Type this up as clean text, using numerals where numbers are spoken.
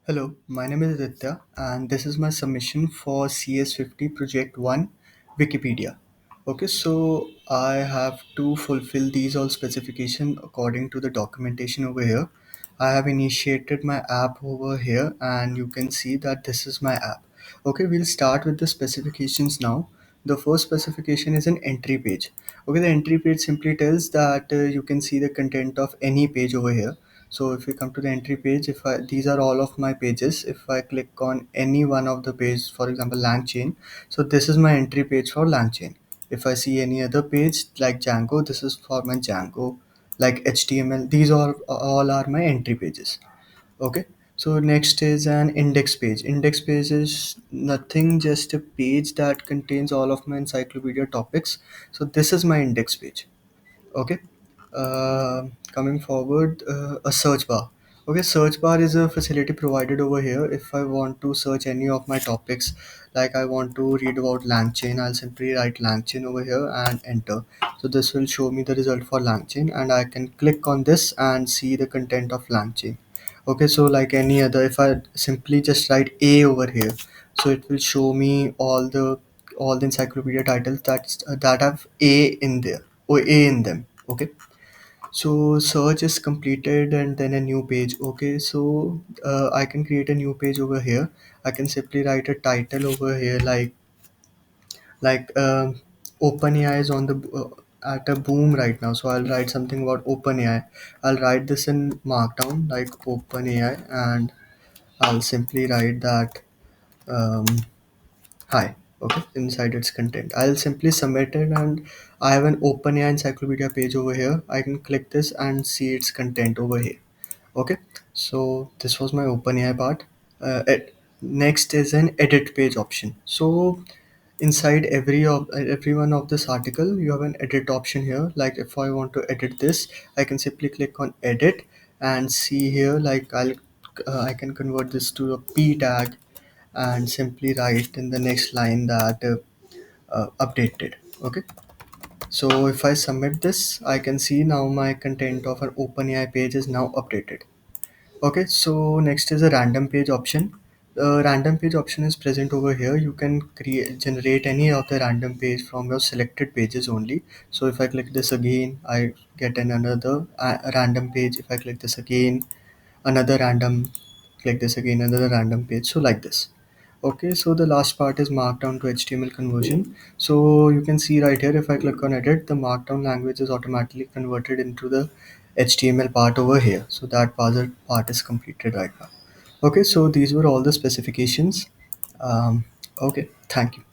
Hello, my name is Aditya, and this is my submission for CS50 Project 1 Wikipedia. Okay, so I have to fulfill these all specification according to the documentation over here. I have initiated my app over here, and you can see that this is my app. Okay, we'll start with the specifications now. The first specification is an entry page. Okay, the entry page simply tells that you can see the content of any page over here. So if we come to the entry page, if I these are all of my pages. If I click on any one of the page, for example LangChain, so this is my entry page for LangChain. If I see any other page like Django, this is for my Django. Like HTML, these all are my entry pages. Okay, so next is an index page. Index page is nothing, just a page that contains all of my encyclopedia topics. So this is my index page. Okay. Coming forward, a search bar. Okay, search bar is a facility provided over here. If I want to search any of my topics, like I want to read about langchain, I'll simply write langchain over here and enter. So this will show me the result for langchain, and I can click on this and see the content of langchain. Okay, so like any other, if I simply just write a over here, so it will show me all the encyclopedia titles that have a in there or a in them. Okay, so search is completed and then a new page. Okay, so I can create a new page over here. I can simply write a title over here like OpenAI is on the at a boom right now. So I'll write something about OpenAI. I'll write this in Markdown like OpenAI, and I'll simply write that um, hi. Okay, inside its content. I'll simply submit it, and I have an OpenAI encyclopedia page over here. I can click this and see its content over here. Okay, so this was my OpenAI part. Next is an edit page option. So inside every one of this article, you have an edit option here. Like if I want to edit this, I can simply click on edit and see here. Like I can convert this to a p tag and simply write in the next line that updated. Okay, so if I submit this, I can see now my content of an OpenAI page is now updated. Okay, so next is a random page option. The random page option is present over here. You can generate any of the random page from your selected pages only. So if I click this again, I get another random page. If I click this again, another random, click this again, another random page. So like this. Okay, so the last part is Markdown to HTML conversion. So you can see right here, if I click on edit, the Markdown language is automatically converted into the HTML part over here. So that part is completed right now. Okay, so these were all the specifications. Okay, thank you.